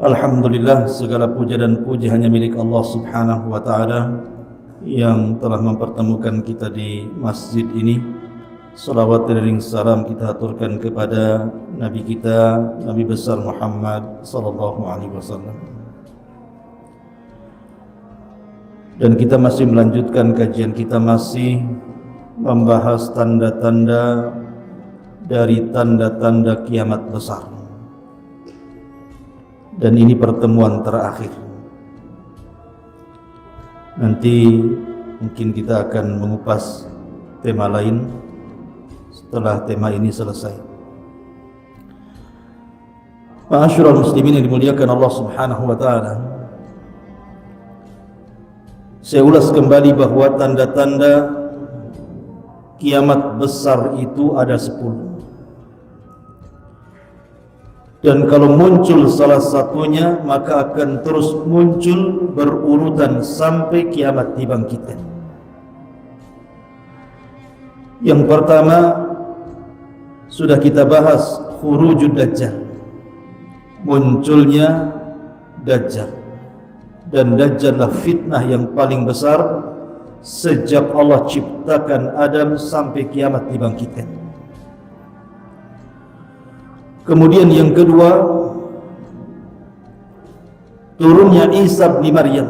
Alhamdulillah, segala puja dan puji hanya milik Allah Subhanahu wa ta'ala yang telah mempertemukan kita di masjid ini. Salawat dan salam kita aturkan kepada Nabi kita, Nabi besar Muhammad sallallahu alaihi wasallam. Dan kita masih melanjutkan kajian kita, masih membahas tanda-tanda dari tanda-tanda kiamat besar. Dan ini pertemuan terakhir. Nanti mungkin kita akan mengupas tema lain setelah tema ini selesai. Ma'asyiral muslimin yang dimuliakan Allah Subhanahu wa ta'ala, saya ulas kembali bahwa tanda-tanda kiamat besar itu ada 10. Dan kalau muncul salah satunya, maka akan terus muncul berurutan sampai kiamat dibangkitkan. Yang pertama sudah kita bahas, khurujud Dajjal, munculnya Dajjal. Dan Dajjallah fitnah yang paling besar sejak Allah ciptakan Adam sampai kiamat dibangkitkan. Kemudian yang kedua, turunnya Isa bin Maryam.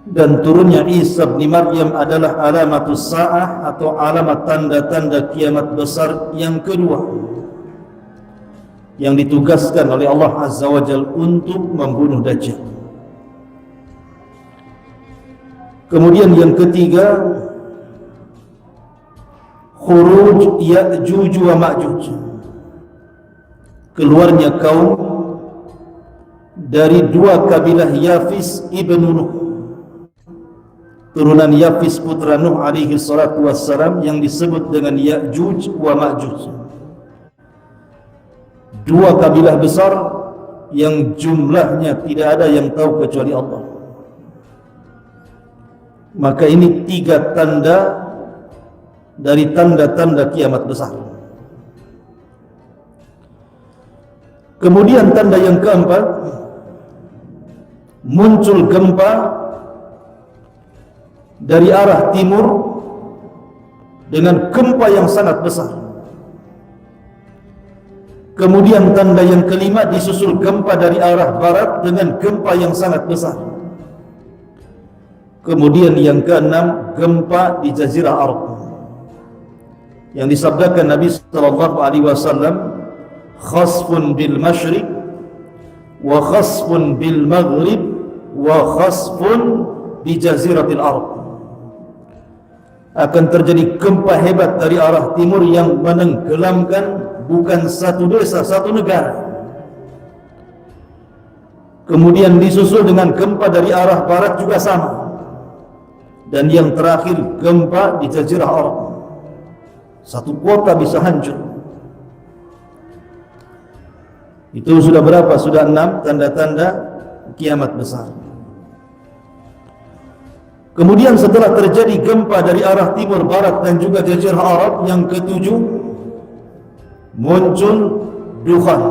Dan turunnya Isa bin Maryam adalah alamatus sa'ah atau alamat tanda-tanda kiamat besar yang kedua, yang ditugaskan oleh Allah Azza wa Jalla untuk membunuh Dajjal. Kemudian yang ketiga, khuruj Ya'juj wa Ma'juj, keluarnya kaum dari dua kabilah Yafis ibn Nuh, turunan Yafis putra Nuh alaihi salatu wassalam, yang disebut dengan Ya'juj wa Ma'juj. Dua kabilah besar yang jumlahnya tidak ada yang tahu kecuali Allah. Maka ini 3 tanda dari tanda-tanda kiamat besar. Kemudian tanda yang keempat, muncul gempa dari arah timur dengan gempa yang sangat besar. Kemudian tanda yang kelima, disusul gempa dari arah barat dengan gempa yang sangat besar. Kemudian yang keenam, gempa di Jazirah Arab, yang disabdakan Nabi sallallahu alaihi wasallam, khasfun bil masyriq wa khasfun bil maghrib wa khasfun bi jaziratil arab. Akan terjadi gempa hebat dari arah timur yang menenggelamkan bukan satu desa, satu negara. Kemudian disusul dengan gempa dari arah barat juga sama. Dan yang terakhir, gempa di Jazirah Arab. Satu kota bisa hancur. Itu sudah berapa? Sudah 6 tanda-tanda kiamat besar. Kemudian setelah terjadi gempa dari arah timur, barat dan juga Jazirah Arab, yang ketujuh, muncul dukhan,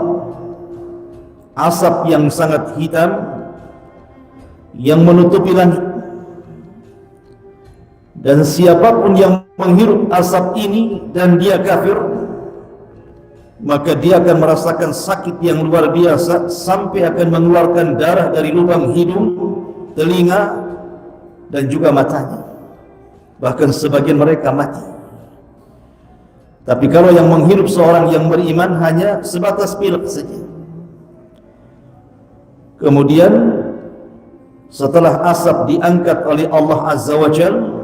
asap yang sangat hitam yang menutupi langit. Dan siapapun yang menghirup asap ini dan dia kafir, maka dia akan merasakan sakit yang luar biasa sampai akan mengeluarkan darah dari lubang hidung, telinga dan juga matanya. Bahkan sebagian mereka mati. Tapi kalau yang menghirup seorang yang beriman hanya sebatas pilek saja. Kemudian setelah asap diangkat oleh Allah Azza wa Jalla,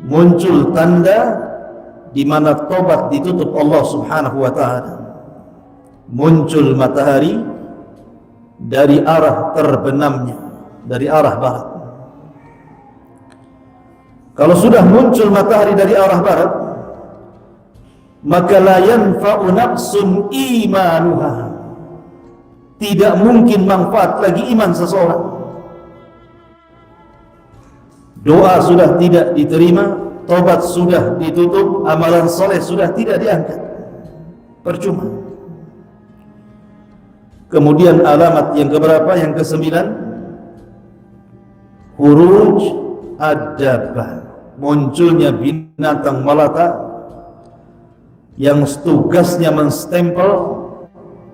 muncul tanda di mana tobat ditutup Allah Subhanahu wa ta'ala. Muncul matahari dari arah terbenamnya, dari arah barat. Kalau sudah muncul matahari dari arah barat, maka la yanfa'u nafsun imanuha, tidak mungkin manfaat lagi iman seseorang. Doa sudah tidak diterima, tobat sudah ditutup, amalan soleh sudah tidak diangkat, percuma. Kemudian alamat yang keberapa? Yang ke-9, khuruj ad-dabbah, munculnya binatang melata yang tugasnya menstempel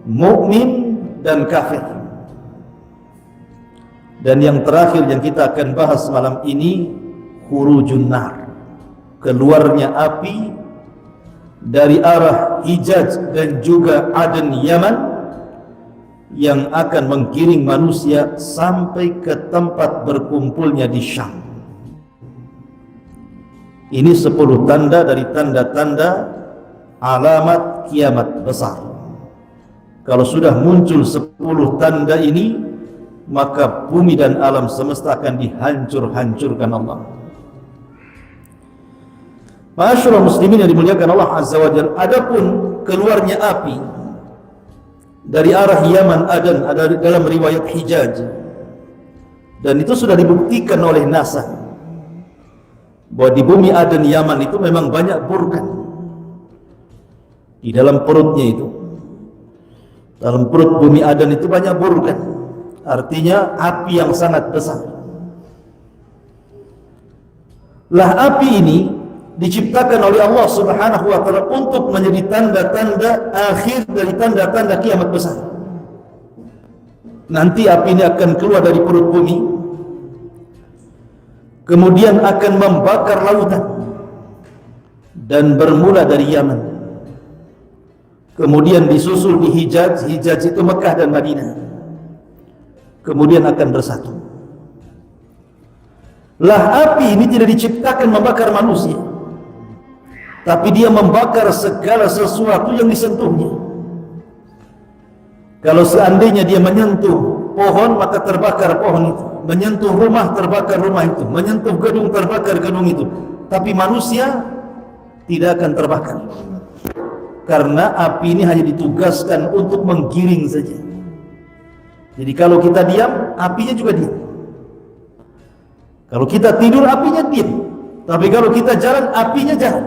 mukmin dan kafir. Dan yang terakhir yang kita akan bahas malam ini, khurujun nar, keluarnya api dari arah Hijaz dan juga Aden, Yaman, yang akan menggiring manusia sampai ke tempat berkumpulnya di Syam. Ini 10 tanda dari tanda-tanda alamat kiamat besar. Kalau sudah muncul 10 tanda ini, maka bumi dan alam semesta akan dihancur-hancurkan Allah. Masyaallah muslimin yang dimuliakan Allah Azza wa Jalla, adapun keluarnya api dari arah Yaman Aden ada dalam riwayat Hijaz, dan itu sudah dibuktikan oleh NASA bahwa di bumi Aden Yaman itu memang banyak burkan di dalam perutnya itu. Dalam perut bumi Aden itu banyak burkan, artinya api yang sangat besar. Lah api ini diciptakan oleh Allah Subhanahu wa taala untuk menjadi tanda-tanda akhir dari tanda-tanda kiamat besar. Nanti api ini akan keluar dari perut bumi, kemudian akan membakar lautan, dan bermula dari Yaman, kemudian disusul di Hijaz. Hijaz itu Mekah dan Madinah, kemudian akan bersatu. Lah api ini tidak diciptakan membakar manusia, tapi dia membakar segala sesuatu yang disentuhnya. Kalau seandainya dia menyentuh pohon, maka terbakar pohon itu. Menyentuh rumah, terbakar rumah itu. Menyentuh gedung, terbakar gedung itu. Tapi manusia tidak akan terbakar, karena api ini hanya ditugaskan untuk menggiring saja. Jadi kalau kita diam, apinya juga diam. Kalau kita tidur, apinya diam. Tapi kalau kita jalan, apinya jalan.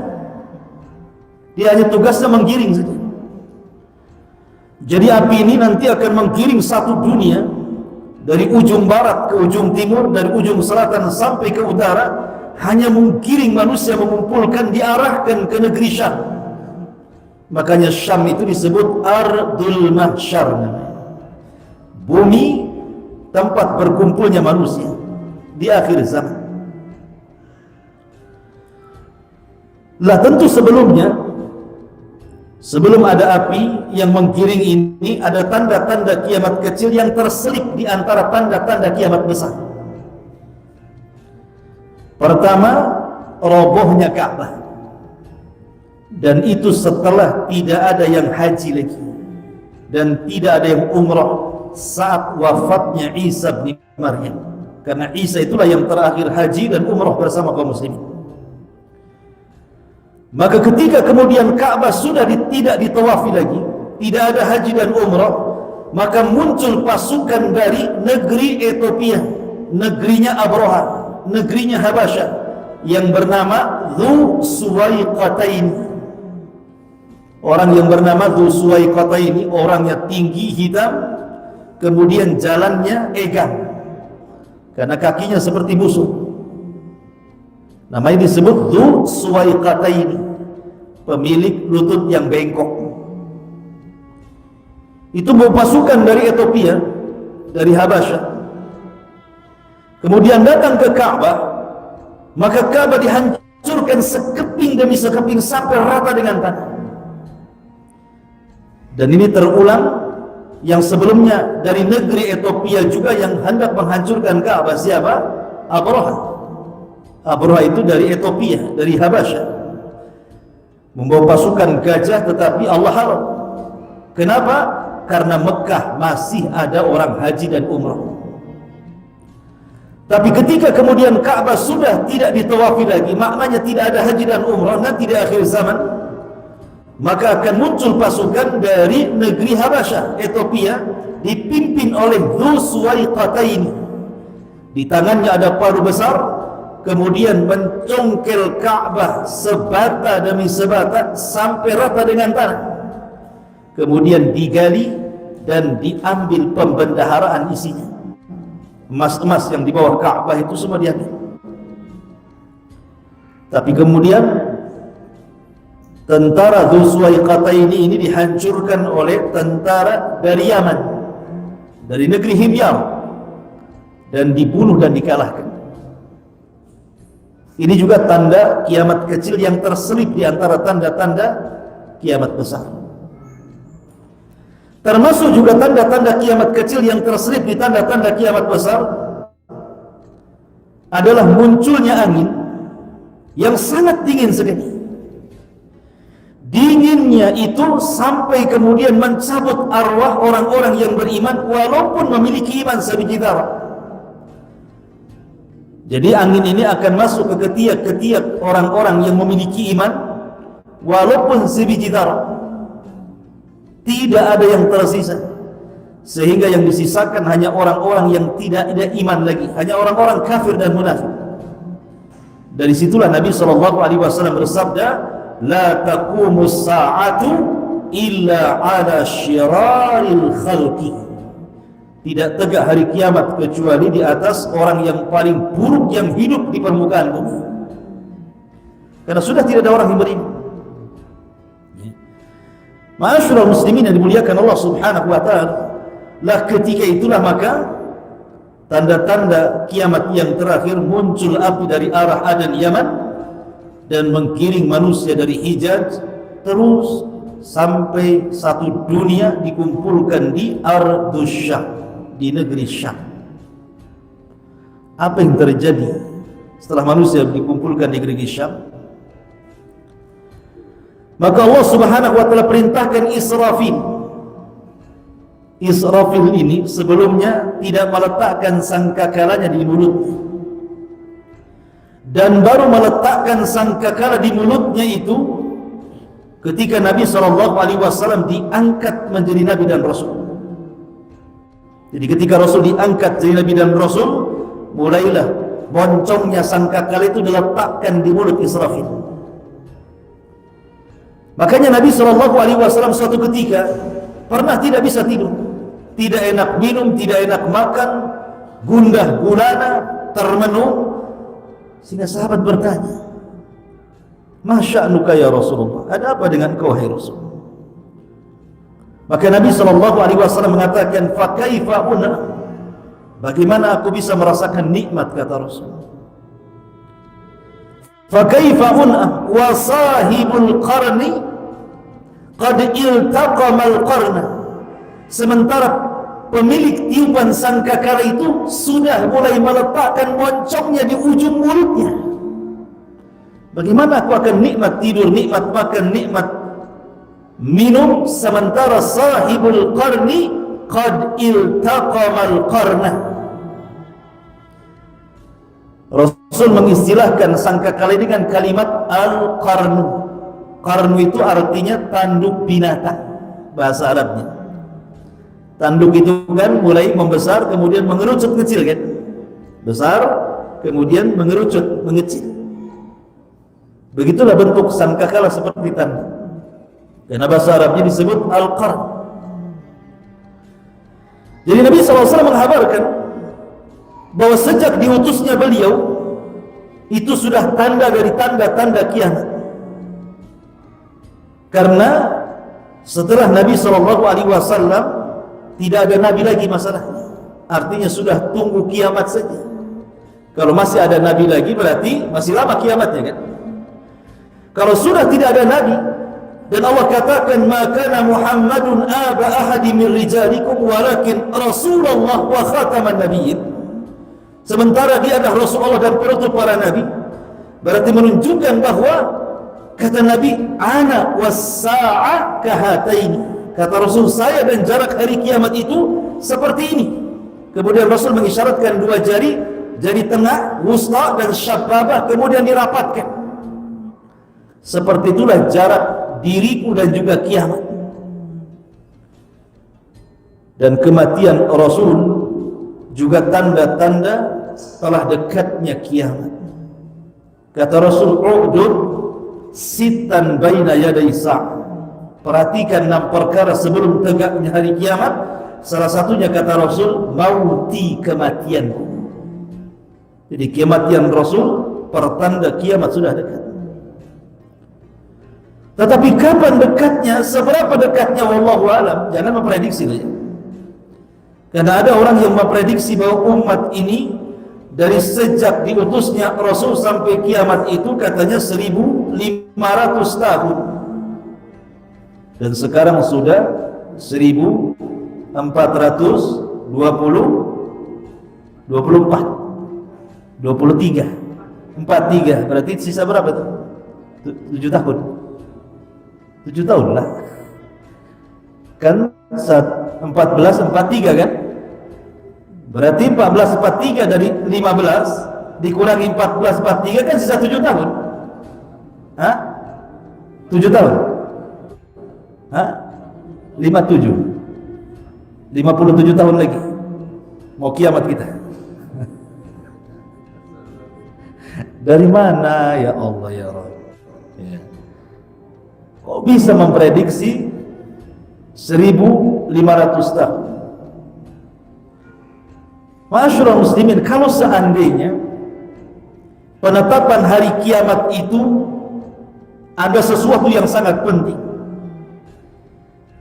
Dia hanya tugasnya menggiring saja. Jadi api ini nanti akan menggiring satu dunia dari ujung barat ke ujung timur, dari ujung selatan sampai ke utara, hanya menggiring manusia, mengumpulkan, diarahkan ke negeri Syam. Makanya Syam itu disebut Ardul Mahsyar, bumi tempat berkumpulnya manusia di akhir zaman. Lah tentu sebelum ada api yang menggiring ini, ada tanda-tanda kiamat kecil yang terselip di antara tanda-tanda kiamat besar. Pertama, robohnya Ka'bah, dan itu setelah tidak ada yang haji lagi dan tidak ada yang umrah saat wafatnya Isa bin Maryam, karena Isa itulah yang terakhir haji dan umrah bersama kaum muslimin. Maka ketika kemudian Ka'bah sudah tidak ditawafi lagi, tidak ada haji dan umrah, maka muncul pasukan dari negeri Ethiopia, negerinya Abraha, negerinya Habasyah, yang bernama Dzu Suwaiqatain. Orang yang bernama Dzu Suwaiqatain, orangnya tinggi, hitam, kemudian jalannya egang, karena kakinya seperti busuk. Namanya disebut Dzu Suwaiqatain, pemilik lutut yang bengkok. Itu bawa pasukan dari Ethiopia, dari Habasyah, kemudian datang ke Ka'bah. Maka Ka'bah dihancurkan sekeping demi sekeping sampai rata dengan tanah. Dan ini terulang. Yang sebelumnya dari negeri Ethiopia juga yang hendak menghancurkan Ka'bah, siapa? Abraha. Abraha itu dari Ethiopia, dari Habasyah, membawa pasukan gajah, tetapi Allah haram. Kenapa? Karena Mekah masih ada orang haji dan umrah. Tapi ketika kemudian Ka'bah sudah tidak ditawafi lagi, maknanya tidak ada haji dan umrah nanti di akhir zaman, maka akan muncul pasukan dari negeri Habasyah, Ethiopia, dipimpin oleh Dzu Suwaiqatain. Di tangannya ada palu besar, kemudian mencongkel Ka'bah sebata demi sebata sampai rata dengan tanah. Kemudian digali, dan diambil pembendaharaan isinya. Emas-emas yang di bawah Ka'bah itu semua diambil. Tapi kemudian tentara Dzul Suwaiqataini ini dihancurkan oleh tentara dari Yaman, dari negeri Himyar, dan dibunuh dan dikalahkan. Ini juga tanda kiamat kecil yang terselip di antara tanda-tanda kiamat besar. Termasuk juga tanda-tanda kiamat kecil yang terselip di tanda-tanda kiamat besar adalah munculnya angin yang sangat dingin sekali. Dinginnya itu sampai kemudian mencabut arwah orang-orang yang beriman walaupun memiliki iman sebiji darah. Jadi angin ini akan masuk ke ketiak-ketiak orang-orang yang memiliki iman walaupun sebiji darah. Tidak ada yang tersisa, sehingga yang disisakan hanya orang-orang yang tidak ada iman lagi, hanya orang-orang kafir dan munafik. Dari situlah Nabi SAW bersabda, la taqumus sa'atu illa ala syiraril khalqi. Tidak tegak hari kiamat kecuali di atas orang yang paling buruk yang hidup di permukaan bumi, karena sudah tidak ada orang yang beriman. Ma'asyiral muslimin yang dimuliakan Allah Subhanahu wa taala, lah ketika itulah maka tanda-tanda kiamat yang terakhir, muncul api dari arah Adan Yaman dan menggiring manusia dari Hijaz terus sampai satu dunia dikumpulkan di Ardus Syam, di negeri Syam. Apa yang terjadi setelah manusia dikumpulkan di negeri Syam? Maka Allah Subhanahu wa taala perintahkan Israfil. Israfil ini sebelumnya tidak meletakkan sangkakalanya di mulutnya, dan baru meletakkan sangkakala di mulutnya itu ketika Nabi SAW diangkat menjadi Nabi dan Rasul. Jadi ketika Rasul diangkat jadi Nabi dan Rasul, mulailah moncongnya sangkakala itu diletakkan di mulut Israfil. Makanya Nabi SAW suatu ketika pernah tidak bisa tidur, tidak enak minum, tidak enak makan, gundah gulana, termenung, sehingga sahabat bertanya, "Ma sya'nuka ya Rasulullah? Ada apa dengan kau hai Rasul?" Maka Nabi SAW mengatakan, "Fa kaifa una?" Bagaimana aku bisa merasakan nikmat, kata Rasul. "Fa kaifa una wa sahibul qarni qad iltaqamal qarna." Sementara pemilik tiupan sangkakala itu sudah mulai meletakkan moncongnya di ujung mulutnya. Bagaimana aku akan nikmat tidur, nikmat makan, nikmat minum, sementara sahibul qarni qad iltaqamal qarna. Rasul mengistilahkan sangkakala ini dengan kalimat al-qarnu. Qarnu itu artinya tanduk binatang, bahasa Arabnya. Tanduk itu kan mulai membesar kemudian mengerucut kecil kan, besar kemudian mengerucut mengecil. Begitulah bentuk sangkakala seperti tanduk, karena bahasa Arabnya disebut al-qarn. Jadi Nabi SAW menghabarkan bahwa sejak diutusnya beliau itu sudah tanda dari tanda-tanda kiamat. Karena setelah Nabi SAW tidak ada Nabi lagi masalahnya. Artinya sudah tunggu kiamat saja. Kalau masih ada Nabi lagi berarti masih lama kiamatnya kan. Kalau sudah tidak ada Nabi dan Allah katakan maka Muhammadun aba ahadi min rijalikum walakin Rasulullah wa khataman nabiyyin, sementara dia adalah Rasulullah dan penutup para nabi, berarti menunjukkan bahwa kata Nabi, ana was-sa'a kahataini. Kata Rasul, saya dan jarak hari kiamat itu seperti ini. Kemudian Rasul mengisyaratkan dua jari, jari tengah, wusta dan syababah, kemudian dirapatkan. Seperti itulah jarak diriku dan juga kiamat. Dan kematian Rasul juga tanda-tanda telah dekatnya kiamat. Kata Rasul, u'dud sitan baina yaday sa'. perhatikan 6 perkara sebelum tegaknya hari kiamat. Salah satunya kata Rasul, mauti, kematianku. Jadi kematian Rasul pertanda kiamat sudah dekat. Tetapi kapan dekatnya, seberapa dekatnya, wallahu alam, jangan memprediksi saja. Karena ada orang yang memprediksi bahwa umat ini dari sejak diutusnya Rasul sampai kiamat itu katanya 1500 tahun. Dan sekarang sudah 1424, 43, berarti sisa berapa tuh? 7 tahun. 7 tahun lah. Kan 1443 kan? Berarti 1443 dari 15 dikurangi 1443 kan sisa 7 tahun. Hah? 7 tahun? Hah? 57 tahun lagi mau kiamat kita. Dari mana ya Allah ya Rabb? Ya. Kok bisa memprediksi 1500 tahun? Masyaallah muslimin, kalau seandainya penetapan hari kiamat itu ada sesuatu yang sangat penting,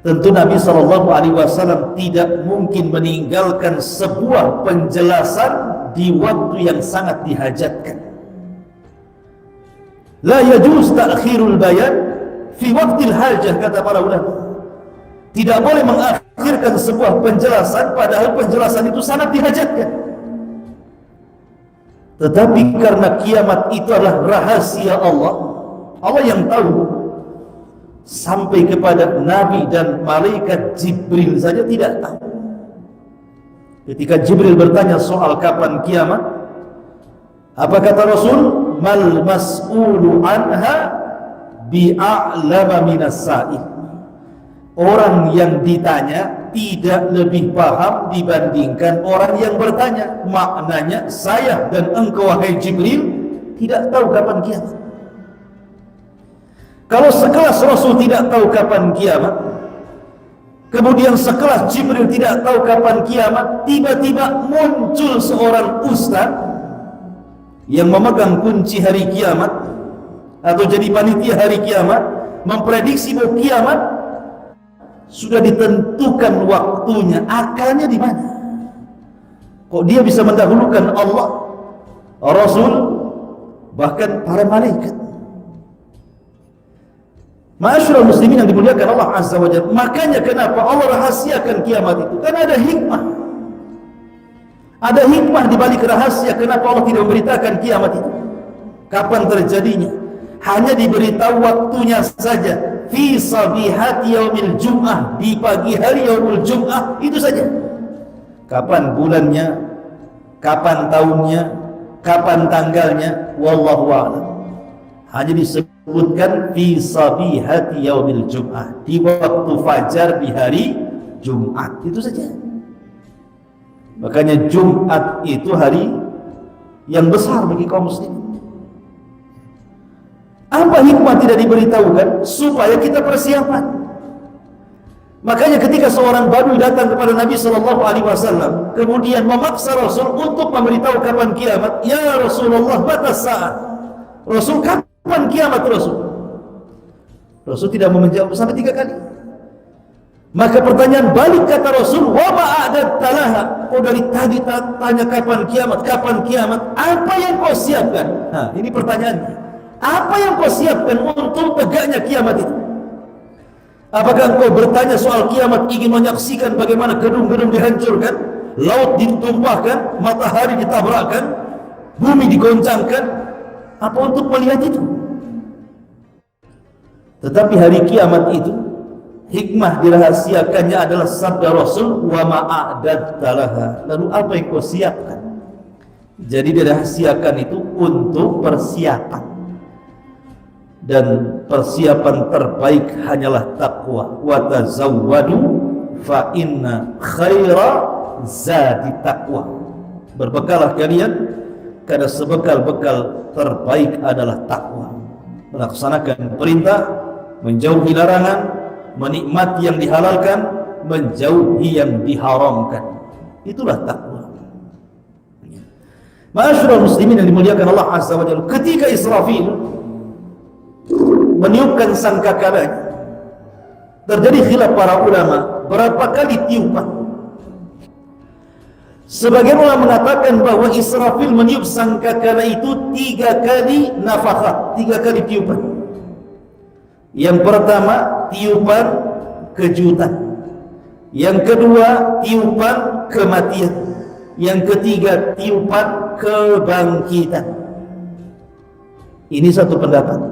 tentu Nabi SAW tidak mungkin meninggalkan sebuah penjelasan di waktu yang sangat dihajatkan. La yajuz ta'khirul bayan fi waqtil hajah, kata para ulama. Tidak boleh mengakhirkan sebuah penjelasan padahal penjelasan itu sangat dihajatkan. Tetapi karena kiamat itu adalah rahasia Allah, Allah yang tahu. Sampai kepada Nabi dan malaikat Jibril saja tidak tahu. Ketika Jibril bertanya soal kapan kiamat, apa kata Rasul? Mal mas'ulu anha bi'a'lama minas sa'il. Orang yang ditanya tidak lebih paham dibandingkan orang yang bertanya. Maknanya saya dan engkau wahai Jibril tidak tahu kapan kiamat. Kalau sekelas Rasul tidak tahu kapan kiamat, kemudian sekelas Jibril tidak tahu kapan kiamat, tiba-tiba muncul seorang ustaz yang memegang kunci hari kiamat atau jadi panitia hari kiamat, memprediksi bahwa kiamat sudah ditentukan waktunya, akalnya di mana? Kok dia bisa mendahulukan Allah, Rasul, bahkan para malaikat? Ma'asyiral muslimin yang dimuliakan Allah Azza wa Jalla. Makanya kenapa Allah rahasiakan kiamat itu? Karena ada hikmah. Ada hikmah di balik rahasia kenapa Allah tidak memberitakan kiamat itu. Kapan terjadinya? Hanya diberitahu waktunya saja. Fi sabihati yaumil jum'ah, di pagi hari yaumul jum'ah, itu saja. Kapan bulannya, kapan tahunnya, kapan tanggalnya, wallahu a'lam. Hanya disebutkan fi sabihati yaumil jum'ah, di waktu fajar di hari Jumat, itu saja. Makanya Jumat itu hari yang besar bagi kaum muslimin. Apa hikmah tidak diberitahukan? Supaya kita persiapan. Makanya ketika seorang badui datang kepada Nabi SAW, kemudian memaksa Rasul untuk memberitahu kapan kiamat. Ya Rasulullah, batas saat. Rasul, kapan kiamat Rasul? Rasul tidak mau menjawab sampai 3 kali. Maka pertanyaan balik kata Rasul, wa ma'adat talaha. Oh, dari tadi tanya kapan kiamat, kapan kiamat, apa yang kau siapkan? Nah, ini pertanyaannya. Apa yang kau siapkan untuk tegaknya kiamat itu? Apakah engkau bertanya soal kiamat, ingin menyaksikan bagaimana gedung-gedung dihancurkan, laut ditumpahkan, matahari ditabrakkan, bumi digoncangkan? Apa untuk melihat itu? Tetapi hari kiamat itu, hikmah dirahasiakannya adalah sabda Rasul, wa ma'adattalaha. Lalu apa yang kau siapkan? Jadi dirahasiakan itu untuk persiapan. Dan persiapan terbaik hanyalah takwa. Wa tazawwadu fa inna khaira zadi taqwa. Berbekalah kalian karena sebekal-bekal terbaik adalah takwa. Melaksanakan perintah, menjauhi larangan, menikmati yang dihalalkan, menjauhi yang diharamkan. Itulah takwa. Ma'asyiral muslimin yang dimuliakan Allah Azza wa Jalla, ketika Israfil meniupkan sangkakalanya, terjadi khilaf para ulama berapa kali tiupan. Sebagian ulama mengatakan bahwa Israfil meniup sangkakala itu 3 kali nafakhat, 3 kali tiupan. Yang pertama tiupan kejutan, yang kedua tiupan kematian, yang ketiga tiupan kebangkitan. Ini satu pendapat.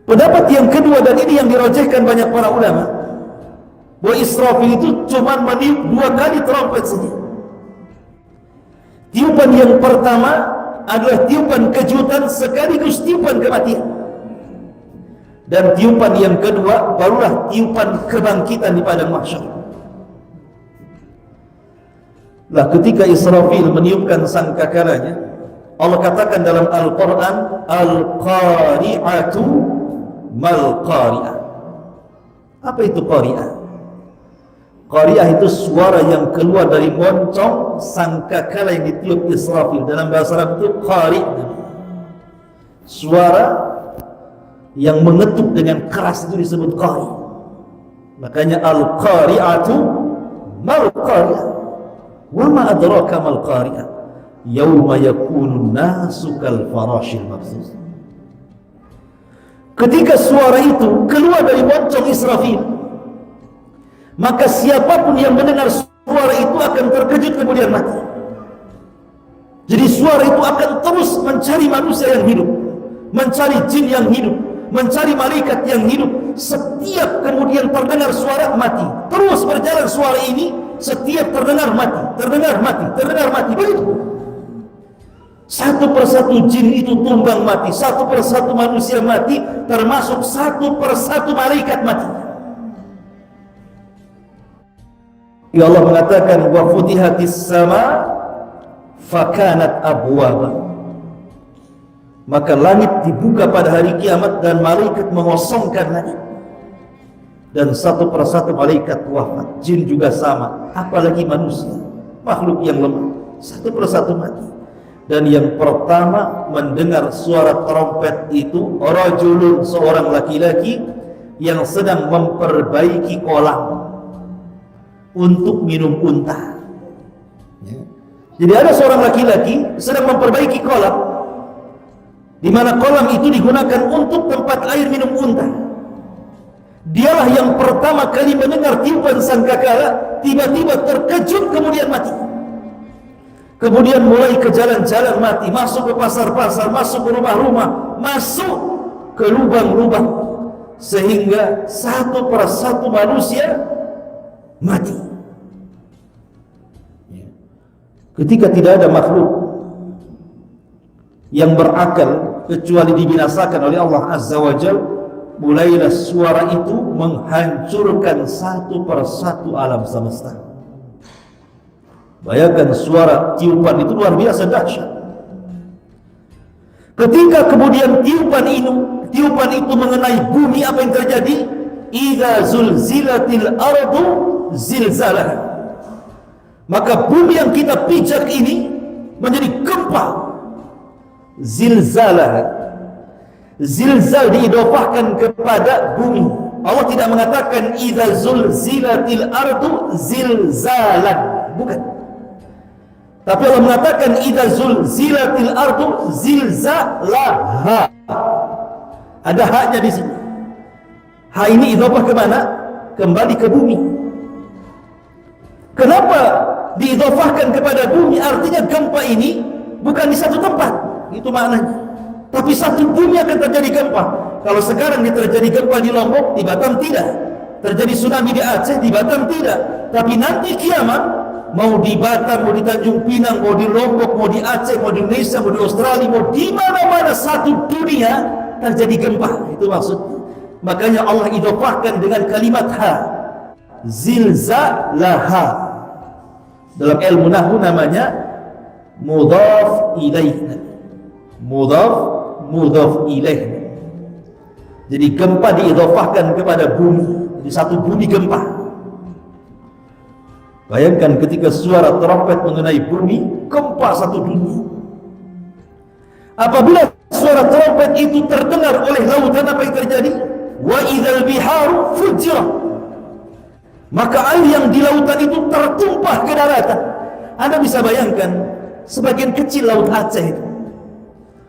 Pendapat yang kedua, dan ini yang dirajihkan banyak para ulama, bahwa Israfil itu cuma meniup 2 kali trompet saja. Tiupan yang pertama adalah tiupan kejutan sekaligus tiupan kematian, dan tiupan yang kedua barulah tiupan kebangkitan di padang mahsyar. Lah ketika Israfil meniupkan sangkakalanya, Allah katakan dalam Al-Quran, Al-Qari'atu mal-Qari'ah. Apa itu Qari'ah? Qari'ah itu suara yang keluar dari moncong sangkakala yang ditiup Israfil. Dalam bahasa Arab itu Qari', suara yang mengetuk dengan keras itu disebut Qari'. Makanya Al-Qari'atu mal-Qari'ah. Wa ma adraka mal qari'ah yauma yakunun nasu kal farashil mabthus. Ketika suara itu keluar dari moncong Israfil, maka siapapun yang mendengar suara itu akan terkejut kemudian mati. Jadi suara itu akan terus mencari manusia yang hidup, mencari jin yang hidup, mencari malaikat yang hidup. Setiap kemudian terdengar suara, mati. Terus berjalan suara ini, setiap terdengar mati, terdengar mati, terdengar mati. Begitu. Satu persatu jin itu tumbang mati, satu persatu manusia mati, termasuk satu persatu malaikat mati. Ya Allah mengatakan, wa futihatis sama fakanat abwaba. Maka langit dibuka pada hari kiamat dan malaikat mengosongkan langit, dan satu persatu malaikat wafat. Jin juga sama, apalagi manusia, makhluk yang lemah, satu persatu mati. Dan yang pertama mendengar suara trompet itu rajulun, seorang laki-laki yang sedang memperbaiki kolam untuk minum unta. Jadi ada seorang laki-laki sedang memperbaiki kolam, di mana kolam itu digunakan untuk tempat air minum unta. Dialah yang pertama kali mendengar tiupan sangkakala, tiba-tiba terkejut kemudian mati. Kemudian mulai ke jalan-jalan mati, masuk ke pasar-pasar, masuk ke rumah-rumah, masuk ke lubang-lubang, sehingga satu persatu manusia mati. Ketika tidak ada makhluk yang berakal kecuali dibinasakan oleh Allah Azza wa Jalla, mulailah suara itu menghancurkan satu persatu alam semesta. Bayangkan suara tiupan itu luar biasa dahsyat. Ketika kemudian tiupan itu mengenai bumi, apa yang terjadi? Idza zulzilatil ardu zilzalah. Maka bumi yang kita pijak ini menjadi gempa. Zilzalah. Zilzal diidofahkan kepada bumi. Allah tidak mengatakan idza zulzilatil ardu zilzalan, bukan. Tapi Allah mengatakan idza zulzilatil ardu zilzalaha. Ada haknya di sini. Ha ini idofah ke mana? Kembali ke bumi. Kenapa diidofahkan kepada bumi? Artinya gempa ini bukan di satu tempat, itu maknanya. Tapi satu bumi akan terjadi gempa. Kalau sekarang terjadi gempa di Lombok, di Batam tidak. Terjadi tsunami di Aceh, di Batam tidak. Tapi nanti kiamat, mau di Batam, mau di Tanjung Pinang, mau di Lombok, mau di Aceh, mau di Indonesia, mau di Australia, mau di mana-mana satu dunia terjadi gempa. Itu maksudnya. Makanya Allah idofahkan dengan kalimat ha. Zilzalaha. Dalam ilmu nahwu namanya mudhaf ilaih. Mudhaf ilaih. Jadi gempa diidhafahkan kepada bumi. Jadi satu bumi gempa. Bayangkan ketika suara trompet mengenai bumi, gempa satu dunia. Apabila suara trompet itu terdengar oleh lautan, apa yang terjadi? Wa idzal biharu fujirat. Maka air yang di lautan itu tertumpah ke daratan. Anda bisa bayangkan sebagian kecil laut Aceh itu.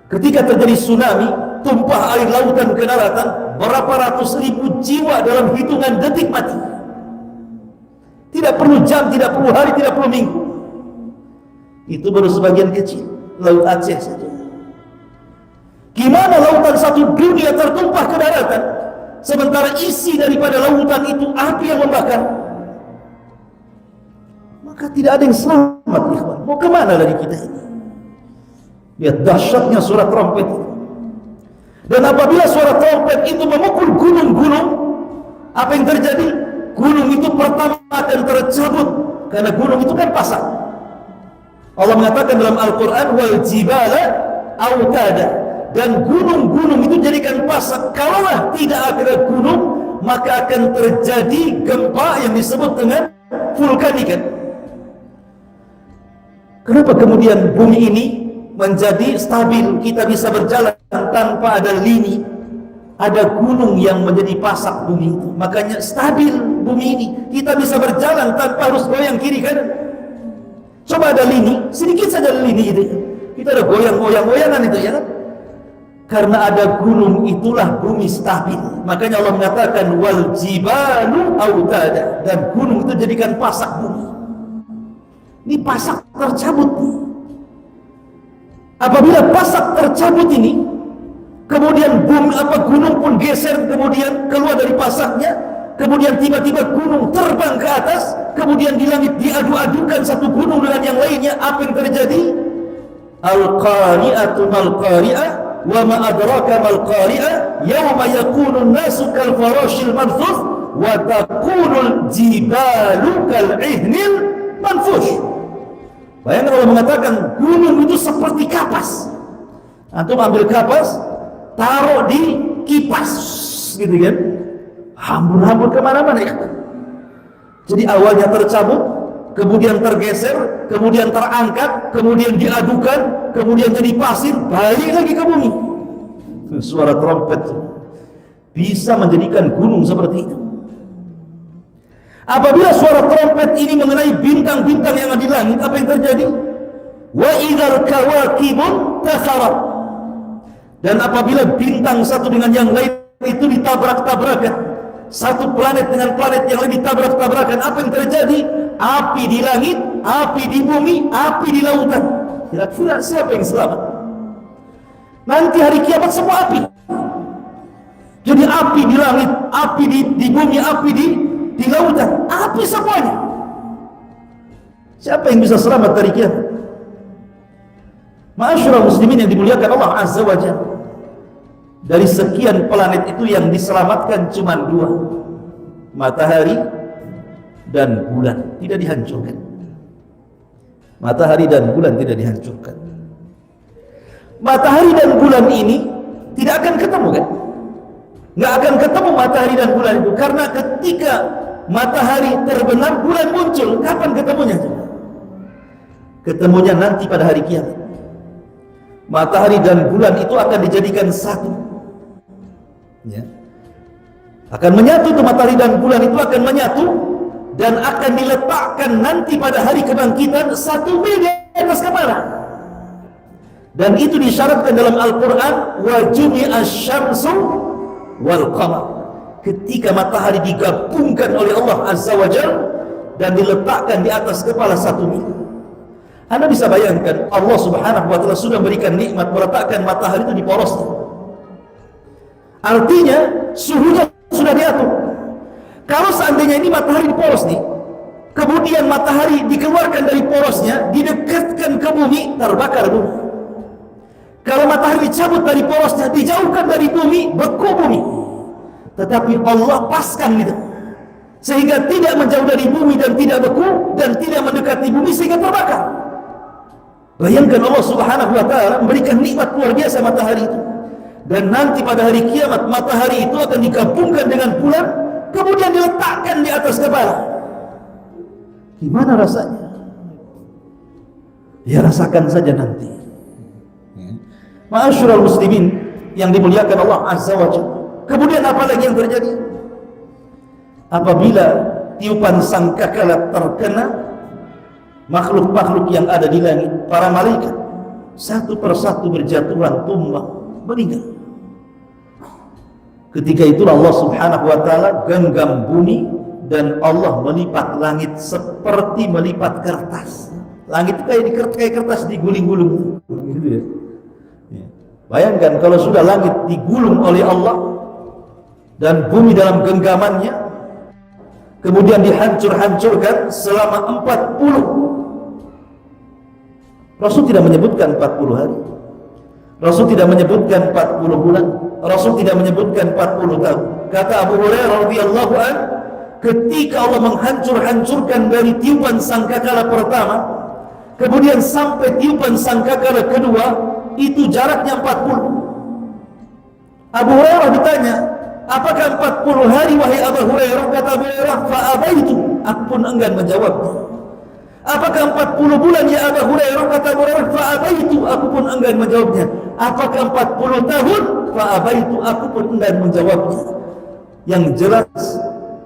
Ketika terjadi tsunami, tumpah air lautan ke daratan, berapa ratus ribu jiwa dalam hitungan detik mati. Tidak perlu jam, tidak perlu hari, tidak perlu minggu. Itu baru sebagian kecil laut Aceh saja. Gimana lautan satu dunia tertumpah ke daratan, sementara isi daripada lautan itu api yang membakar? Maka tidak ada yang selamat, ikhwan. Mau kemana lagi kita ini? Lihat dahsyatnya suara trompet itu. Dan apabila suara trompet itu memukul gunung-gunung, apa yang terjadi? Gunung itu pertama akan tercabut, karena gunung itu kan pasak. Allah mengatakan dalam Al-Quran, wal jibala autada, dan gunung-gunung itu jadikan pasak. Kalaulah tidak ada gunung, maka akan terjadi gempa yang disebut dengan vulkanik. Kenapa kemudian bumi ini menjadi stabil, kita bisa berjalan tanpa ada lini, ada gunung yang menjadi pasak bumi itu? Makanya stabil bumi ini, kita bisa berjalan tanpa harus goyang kiri kanan. Coba ada lini, sedikit saja lini itu, kita ada goyang-goyangan itu, ya kan? Karena ada gunung, itulah bumi stabil. Makanya Allah mengatakan wal jibalu autada, dan gunung itu jadikan pasak bumi. Ini pasak tercabut. Apabila pasak tercabut ini, kemudian gunung pun geser, kemudian keluar dari pasaknya, kemudian tiba-tiba gunung terbang ke atas, kemudian di langit diadu-adukan satu gunung dengan yang lainnya. Apa yang terjadi? Al-qari'atu mal-qari'ah wa ma adraka mal-qari'ah yawma yakunun nasu kal farashil manfush wa takunul jibalu kal ihnil manfush. Bayangkan Allah mengatakan gunung itu seperti kapas. Antum ambil kapas, taruh di kipas, gitu kan? Hambur-hambur kemana-mana. Jadi awalnya tercabut, kemudian tergeser, kemudian terangkat, kemudian diadukan, kemudian jadi pasir, balik lagi ke bumi. Suara trompet bisa menjadikan gunung seperti itu. Apabila suara trompet ini mengenai bintang-bintang yang ada di langit, apa yang terjadi? Wa idzal kawakibun tasarat. Dan apabila bintang satu dengan yang lain itu ditabrak-tabrakan, satu planet dengan planet yang lain ditabrak-tabrakan, apa yang terjadi? Api di langit, api di bumi, api di lautan. Kira-kira siapa yang selamat? Nanti hari kiamat semua api. Jadi api di langit, api di bumi, api di lautan, api semuanya. Siapa yang bisa selamat dari kiamat? Ma'asyiral muslimin yang dimuliakan Allah Azza wa Jalla, dari sekian planet itu yang diselamatkan cuma 2, matahari dan bulan, tidak dihancurkan. Matahari dan bulan tidak dihancurkan. Matahari dan bulan ini tidak akan ketemu, kan? Nggak akan ketemu matahari dan bulan itu, karena ketika matahari terbenam, bulan muncul. Kapan ketemunya? Ketemunya nanti pada hari kiamat. Matahari dan bulan itu akan dijadikan satu, ya. Akan menyatu tuh, matahari dan bulan itu akan menyatu dan akan diletakkan nanti pada hari kebangkitan 1 mil di atas kepala. Dan itu disyaratkan dalam Al-Quran, wa jumi'asy syamsu wal qamar. Ketika matahari digabungkan oleh Allah Azza wa Jalla dan diletakkan di atas kepala 1 mil. Anda bisa bayangkan, Allah Subhanahu wa Ta'ala sudah berikan nikmat meletakkan matahari itu di porosnya. Artinya suhunya sudah diatur. Kalau seandainya ini matahari di poros nih, kemudian matahari dikeluarkan dari porosnya, didekatkan ke bumi, terbakar bumi. Kalau matahari dicabut dari porosnya, dijauhkan dari bumi, beku bumi. Tetapi Allah paskan itu, sehingga tidak menjauh dari bumi dan tidak beku, dan tidak mendekati bumi sehingga terbakar. Bayangkan Allah Subhanahu wa Ta'ala memberikan nikmat luar biasa matahari itu. Dan nanti pada hari kiamat matahari itu akan digabungkan dengan bulan, kemudian diletakkan di atas kepala. Gimana rasanya? Ya rasakan saja nanti. Ma'asyiral muslimin yang dimuliakan Allah Azza wa Jalla. Kemudian apa lagi yang terjadi? Apabila tiupan sangkakala terkena, makhluk-makhluk yang ada di langit, para malaikat satu persatu berjatuhan tumbang, meninggal. Ketika itulah Allah Subhanahu wa taala genggam bumi dan Allah melipat langit seperti melipat kertas. Langit itu kayak kertas digulung-gulung. Gitu ya. Bayangkan kalau sudah langit digulung oleh Allah dan bumi dalam genggamannya, kemudian dihancur-hancurkan selama 40. Rasul tidak menyebutkan 40 hari. Rasul tidak menyebutkan 40 bulan. Rasul tidak menyebutkan 40 tahun. Kata Abu Hurairah radhiyallahu an, ketika Allah menghancur-hancurkan dari tiupan sangkakala pertama, kemudian sampai tiupan sangkakala kedua, itu jaraknya 40. Abu Hurairah ditanya, apakah 40 hari wahai Abu Hurairah? Kata Abu Hurairah, fa'abaitu, aku pun enggan menjawabnya. Apakah 40 bulan ya Abu Hurairah? Kata Abu Hurairah, fa'abaitu, aku pun enggan menjawabnya. Apakah 40 tahun? Fa'abaitu, aku pun enggan menjawabnya. Yang jelas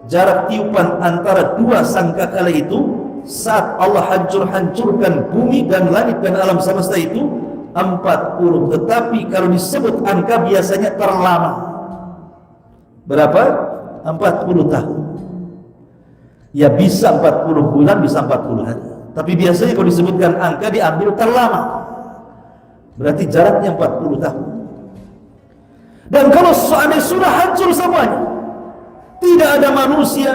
jarak tiupan antara dua sangkakala itu saat Allah hancur-hancurkan bumi dan langit dan alam semesta itu 40. Tetapi kalau disebut angka biasanya terlama. Berapa? 40 tahun. Ya bisa 40 bulan, bisa 40 hari. Tapi biasanya kalau disebutkan angka diambil terlama. Berarti jaraknya 40 tahun. Dan kalau seandainya sudah hancur semuanya, tidak ada manusia,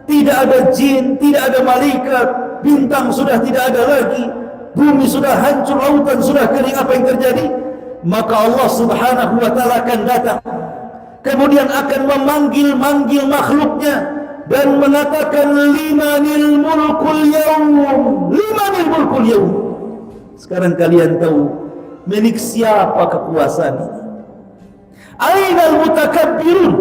tidak ada jin, tidak ada malaikat, bintang sudah tidak ada lagi, bumi sudah hancur, lautan sudah kering, apa yang terjadi? Maka Allah Subhanahu wa taala akan datang, kemudian akan memanggil-manggil makhluknya dan mengatakan, limanil mulkul yaum, limanil mulkul yaum. Sekarang kalian tahu milik siapa kekuasaan ini? Ainal mutakabbirun,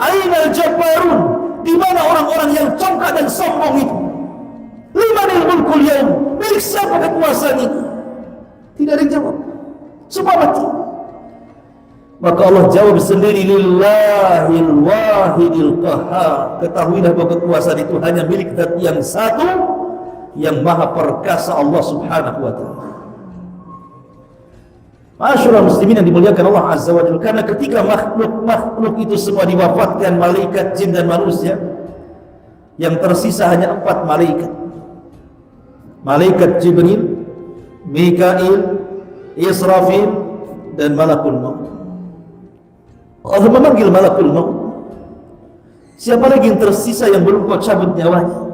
ainal jabbarun, di mana orang-orang yang congkak dan sombong itu? Limanil mulkul yaum, milik siapa kekuasaan ini? Tidak ada yang jawab, semua mati. Maka Allah jawab sendiri, lillahil wahidil qahhar. Ketahuilah bahwa kekuasaan itu hanya milik Zat yang satu, yang maha perkasa, Allah Subhanahu wa taala. Ma'asyiral muslimin yang dimuliakan Allah Azza wa Jalla, karena ketika makhluk itu semua diwafatkan, malaikat, jin dan manusia, yang tersisa hanya 4 malaikat. Malaikat Jibril, Mikail, Israfil dan Malakul Maut. Allah memanggil Malakul Maut. Siapa lagi yang tersisa yang belum kau cabut nyawanya?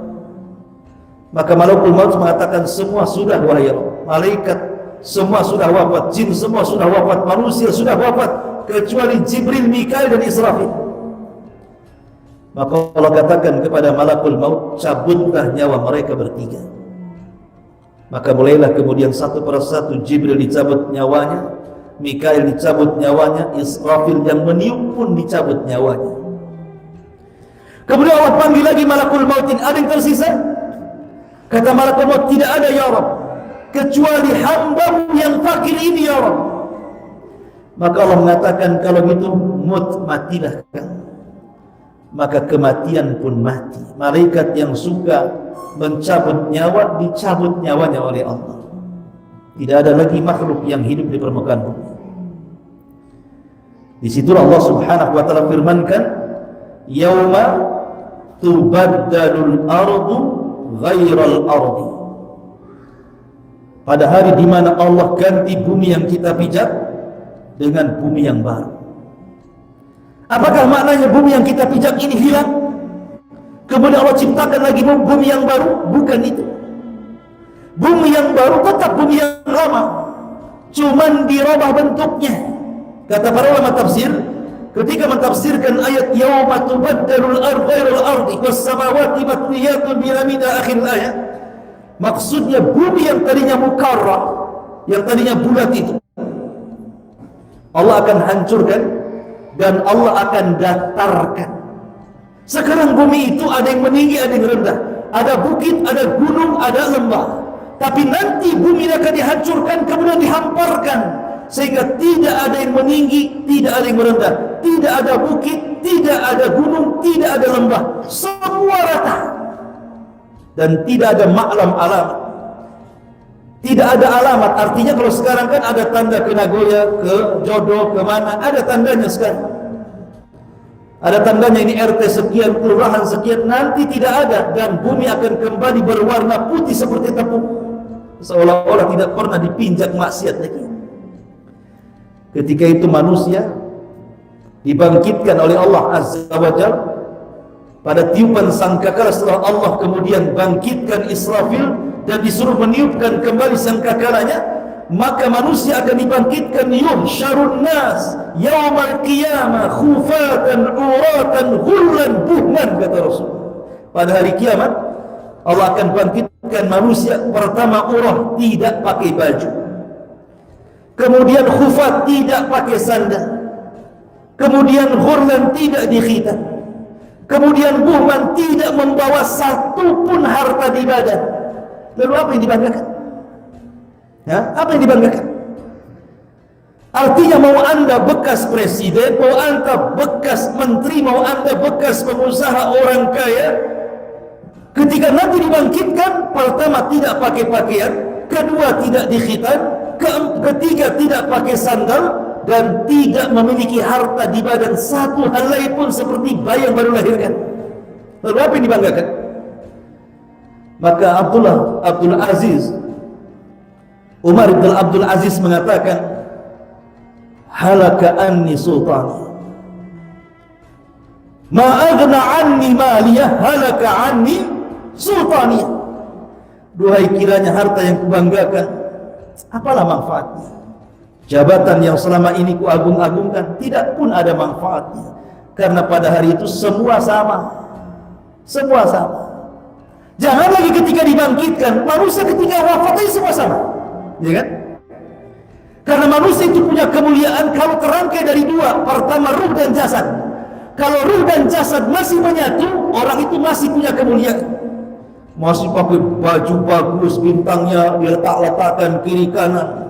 Maka Malakul Maut mengatakan, semua sudah wahai Allah. Malaikat semua sudah wafat, jin semua sudah wafat, manusia sudah wafat, kecuali Jibril, Mikail dan Israfil. Maka Allah katakan kepada Malakul Maut, cabutlah nyawa mereka bertiga. Maka mulailah kemudian satu persatu Jibril dicabut nyawanya, Mikail dicabut nyawanya, Israfil yang meniup pun dicabut nyawanya. Kemudian Allah panggil lagi Malakul Maut, ada yang tersisa? Kata Malakul Maut, tidak ada ya Rabb, kecuali hambamu yang fakir ini ya Rabb. Maka Allah mengatakan, kalau gitu matilah kamu. Maka kematian pun mati. Malaikat yang suka mencabut nyawa, dicabut nyawanya oleh Allah. Tidak ada lagi makhluk yang hidup di permukaan bumi. Di situ Allah Subhanahu wa taala firmankan, yauma tubaddalul ardu ghairal ardi. Pada hari di mana Allah ganti bumi yang kita pijak dengan bumi yang baru. Apakah maknanya bumi yang kita pijak ini hilang, kemudian Allah ciptakan lagi bumi yang baru? Bukan itu. Bumi yang baru tetap bumi yang lama, cuman dirubah bentuknya. Kata para ulama tafsir, ketika mentafsirkan ayat yauma tubaddalul ardu ghairal ardi was samawati matwiyatun bi yamini akhir ayat, maksudnya bumi yang tadinya mukarrah, yang tadinya bulat itu, Allah akan hancurkan dan Allah akan datarkan. Sekarang bumi itu ada yang meninggi, ada yang rendah, ada bukit, ada gunung, ada lembah. Tapi nanti bumi akan dihancurkan, kemudian dihamparkan, sehingga tidak ada yang meninggi, tidak ada yang merendah, tidak ada bukit, tidak ada gunung, tidak ada lembah, semua rata. Dan tidak ada maklam alamat, tidak ada alamat. Artinya kalau sekarang kan ada tanda ke Nagoya, ke Jodoh, ke mana, ada tandanya sekarang. Ada tandanya ini RT sekian, kelurahan sekian. Nanti tidak ada, dan bumi akan kembali berwarna putih seperti tepung, seolah-olah tidak pernah dipinjak maksiat lagi. Ketika itu manusia dibangkitkan oleh Allah Azza wa Jalla pada tiupan sangkakala. Setelah Allah kemudian bangkitkan Israfil dan disuruh meniupkan kembali sangkakalanya, maka manusia akan dibangkitkan. Yuhsyarun nas yaumal qiyamah khufatan uratan ghullan buhman, kata Rasul. Pada hari kiamat Allah akan bangkitkan manusia. Pertama urah, tidak pakai baju. Kemudian khufat, tidak pakai sandal. Kemudian ghurlan, tidak dikhitan. Kemudian buhman, tidak membawa satu pun harta di badan. Lalu apa yang dibanggakan? Ya, apa yang dibanggakan? Artinya mau anda bekas presiden, mau anda bekas menteri, mau anda bekas pengusaha orang kaya, ketika nanti dibangkitkan, pertama tidak pakai pakaian, kedua tidak dikhitan, ketiga tidak pakai sandal, dan tidak memiliki harta di badan satu helai pun, seperti bayi yang baru lahirkan. Lalu apa yang dibanggakan? Maka Abdul Aziz Umar bin Abdul Aziz mengatakan, halaka anni sultani, ma aghna anni maliyah, halaka anni sultani. Duhai kiranya harta yang kubanggakan, apalah manfaatnya? Jabatan yang selama ini kuagung-agungkan, tidak pun ada manfaatnya. Karena pada hari itu semua sama. Semua sama. Jangan lagi ketika dibangkitkan, manusia ketika wafatnya semua sama. Ya kan? Karena manusia itu punya kemuliaan kalau terangkai dari dua. Pertama, ruh dan jasad. Kalau ruh dan jasad masih menyatu, orang itu masih punya kemuliaan. Masih pakai baju bagus, bintangnya diletak-letakkan kiri kanan,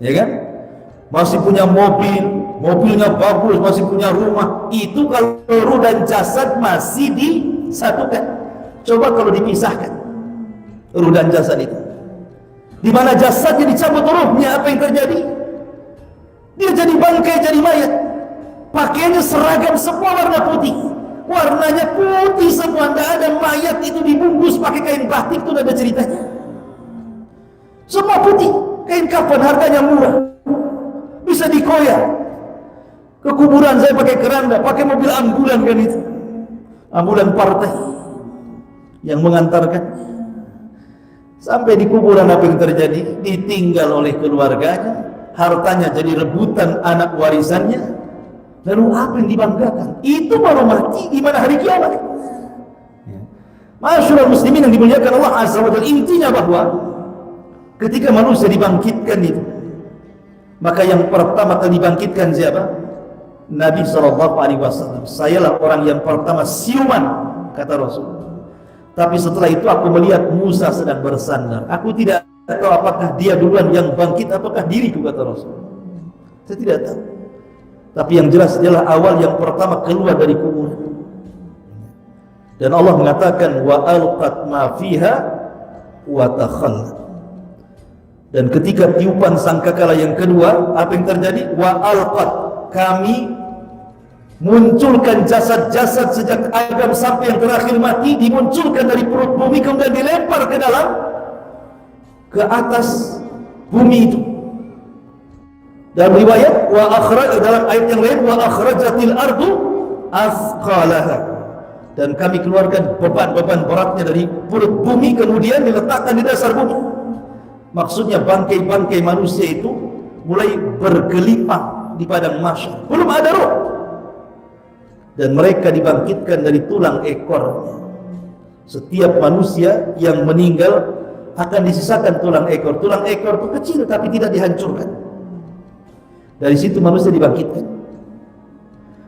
ya kan? Masih punya mobil, mobilnya bagus, masih punya rumah. Itu kalau ruh dan jasad masih disatukan. Coba kalau dipisahkan ruh dan jasad itu, di mana jasadnya dicabut ruhnya, apa yang terjadi? Dia jadi bangkai, jadi mayat. Pakaiannya seragam, semua warna putih, warnanya putih semua, tidak ada mayat itu dibungkus pakai kain batik, itu ada ceritanya. Semua putih, kain kafan harganya murah, bisa dikoyak. Ke kuburan saya pakai keranda, pakai mobil ambulan kan itu, ambulan partai yang mengantarkan. Sampai di kuburan apa yang terjadi? Ditinggal oleh keluarganya, hartanya jadi rebutan anak warisannya. Lalu apa yang dibanggakan? Itu baru mati, gimana hari kiamat? Masyaallah muslimin yang dimuliakan Allah Azza wa Jalla, intinya bahwa ketika manusia dibangkitkan itu, maka yang pertama kali dibangkitkan siapa? Nabi SAW. Sayalah orang yang pertama siuman, kata Rasul. Tapi setelah itu aku melihat Musa sedang bersandar. Aku tidak tahu apakah dia duluan yang bangkit, apakah diriku, kata Rasul. Saya tidak tahu. Tapi yang jelas adalah awal yang pertama keluar dari kuburan. Dan Allah mengatakan wa alqat ma fiha wa takhallat. Dan ketika tiupan sangkakala yang kedua, apa yang terjadi? Wa alqat, kami munculkan jasad-jasad sejak Adam sampai yang terakhir mati, dimunculkan dari perut bumi, kemudian dilempar ke dalam, ke atas bumi itu. Dalam riwayat wa akhraj, dalam ayat yang lain wa akhrajatil ardu athqalaha, dan kami keluarkan beban-beban beratnya dari perut bumi, kemudian diletakkan di dasar bumi. Maksudnya bangkai-bangkai manusia itu mulai bergelimang di padang mahsyar, belum ada roh, dan mereka dibangkitkan dari tulang ekornya. Setiap manusia yang meninggal akan disisakan tulang ekor. Tulang ekor itu kecil tapi tidak dihancurkan. Dari situ manusia dibangkitkan.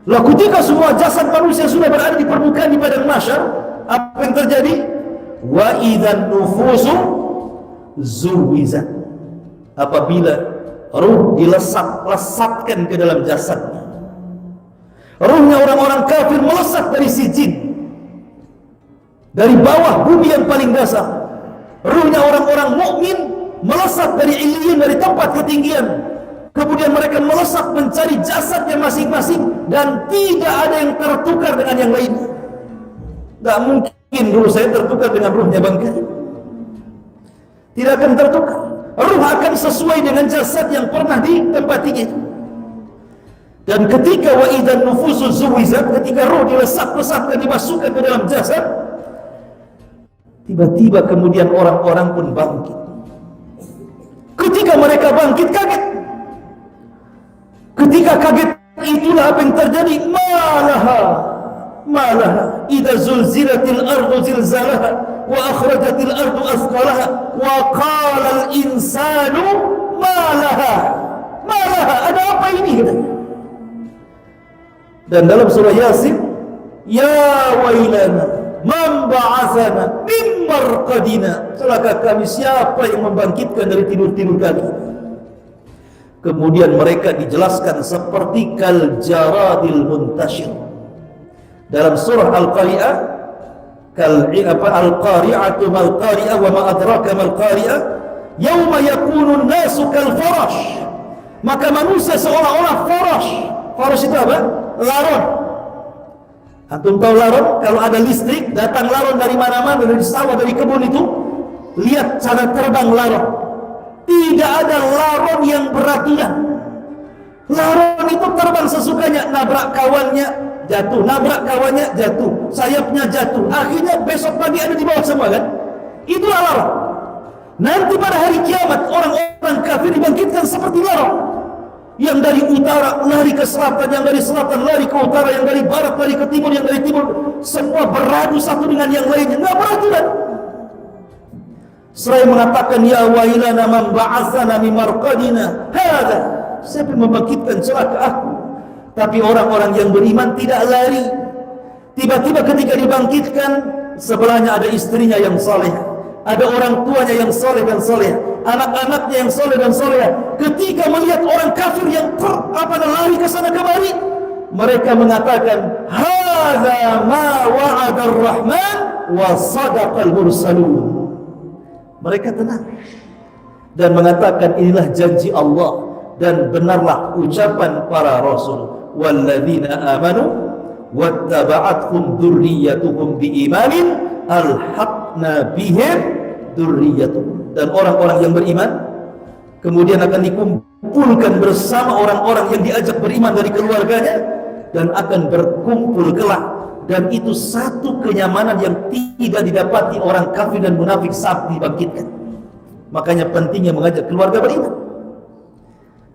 Lah ketika semua jasad manusia sudah berada di permukaan di padang mahsyar, apa yang terjadi? Wa idzan nufusu zuwizat. Apabila ruh dilesatkan ke dalam jasadnya. Ruhnya orang-orang kafir melesat dari sijin, dari bawah bumi yang paling dasar. Ruhnya orang-orang mukmin melesat dari illiyin, dari tempat ketinggian. Kemudian mereka melesat mencari jasadnya masing-masing, dan tidak ada yang tertukar dengan yang lainnya. Tak mungkin ruh saya tertukar dengan ruhnya Bang Karim. Tidak akan tertukar. Ruh akan sesuai dengan jasad yang pernah ditempatinya. Dan ketika wa idzan nufusu zuwizat, ketika ruh dilesat-lesatkan, dimasukkan ke dalam jasad, tiba-tiba kemudian orang-orang pun bangkit. Ketika mereka bangkit, kaget. Ketika kaget, itulah apa yang terjadi. Malaha idza zulzilatil ardu zilzalaha wa akhrajatil ardu athqalaha wa qala al insanu malaha. Ada apa ini? Dan dalam surah Yasin, ya wailana man ba'athana min marqadina. Celaka kami, siapa yang membangkitkan dari tidur-tidur kami? Kemudian mereka dijelaskan seperti kal jaradil muntashir. Dalam surah Al-Qari'ah, al-qari'atu mal qari'ah wa ma adraka mal qari'ah, yauma yakunu an-nasu kal farash. Maka manusia seolah-olah farash. Farash itu apa? Laron. Antum tahu laron? Kalau ada listrik, datang laron dari mana-mana, dari sawah, dari kebun itu, lihat cara terbang laron. Tidak ada laron yang beraturan. Laron itu terbang sesukanya, nabrak kawannya jatuh, nabrak kawannya jatuh, sayapnya jatuh, akhirnya besok pagi ada di bawah semua kan? Itulah laron. Nanti pada hari kiamat orang-orang kafir dibangkitkan seperti laron, yang dari utara lari ke selatan, yang dari selatan lari ke utara, yang dari barat lari ke timur, yang dari timur, semua beradu satu dengan yang lainnya, nggak beraturan. Seraya mengatakan ya wailana man ba'atsana min marqadina hadza. Siapa yang membangkitkan celaka aku? Tapi orang-orang yang beriman tidak lari. Tiba-tiba ketika dibangkitkan, sebelahnya ada istrinya yang saleh, ada orang tuanya yang saleh dan saleh, anak-anaknya yang saleh dan saleh. Ketika melihat orang kafir yang lari ke sana kemari, mereka mengatakan hadza ma wa'ada ar-rahman wa sadaqal mursalun. Mereka tenang dan mengatakan inilah janji Allah dan benarlah ucapan para rasul. Walladzina amanu wattaba'athum dzurriyyatuhum biimanin alhaqna bihim dzurriyyatuhum. Dan orang-orang yang beriman kemudian akan dikumpulkan bersama orang-orang yang diajak beriman dari keluarganya, dan akan berkumpul kelak. Dan itu satu kenyamanan yang tidak didapati orang kafir dan munafik saat dibangkitkan. Makanya pentingnya mengajak keluarga beriman.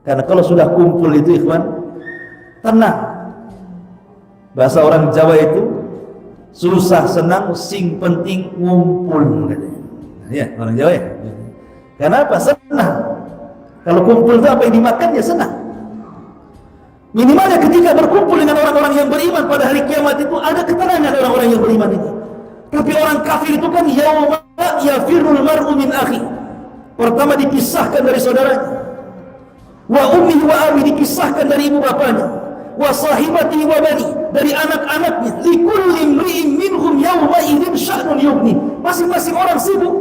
Karena kalau sudah kumpul itu ikhwan, tenang. Bahasa orang Jawa itu susah senang sing penting ngumpul katanya. Ya, orang Jawa ya. Kenapa? Senang. Kalau kumpul itu apa yang dimakan ya senang. Minimalnya ketika berkumpul dengan orang-orang yang beriman pada hari kiamat itu ada ketenangan orang-orang yang beriman itu. Tapi orang kafir itu kan yauma yafirul mar'u min akhi. Pertama dipisahkan dari saudaranya. Wa ummihi wa abi, dipisahkan dari ibu bapanya. Wa sahibatihi wa bani, dari anak-anaknya. Likulli imri'in minhum yawma idzin sya'nun yughni. Masing-masing orang sibuk.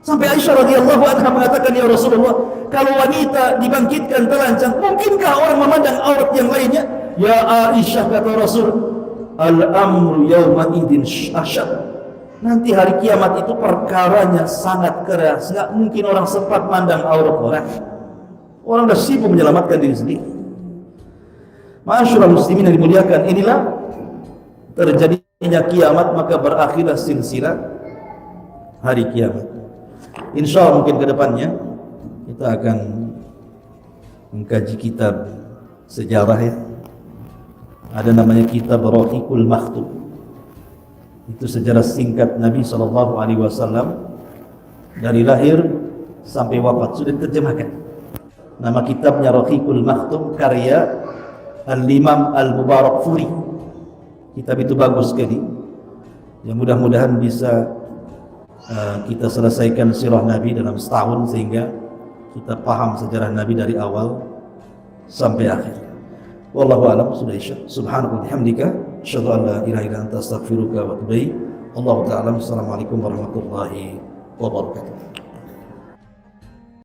Sampai Aisyah radhiyallahu anha mengatakan, ya Rasulullah, kalau wanita dibangkitkan telanjang, mungkinkah orang memandang aurat yang lainnya? Ya Aisyah, kata Rasul, al-amru yawma idzin asyad. Nanti hari kiamat itu perkaranya sangat keras, nggak mungkin orang sempat mandang aurat orang. Orang sudah sibuk menyelamatkan diri sendiri. Ma'asyiral muslimin yang dimuliakan, inilah terjadinya kiamat, maka berakhirlah silsilah hari kiamat. Insya Allah mungkin ke depannya kita akan mengkaji kitab sejarah ya. Ada namanya kitab Rahiqul Makhtub. Itu sejarah singkat Nabi SAW dari lahir sampai wafat, sudah diterjemahkan. Nama kitabnya Rahiqul Makhtum, karya Al-Imam Al-Mubarakfuri. Kitab itu bagus sekali. Yang mudah-mudahan bisa kita selesaikan sirah Nabi dalam setahun, sehingga kita paham sejarah Nabi dari awal sampai akhir. Wallahu a'lam. Sudah isya. Subhanaka wa bihamdika asyhadu an la ilaha illa anta astaghfiruka wa atubu ilaik. Allahu ta'ala. Assalamualaikum warahmatullahi wabarakatuh.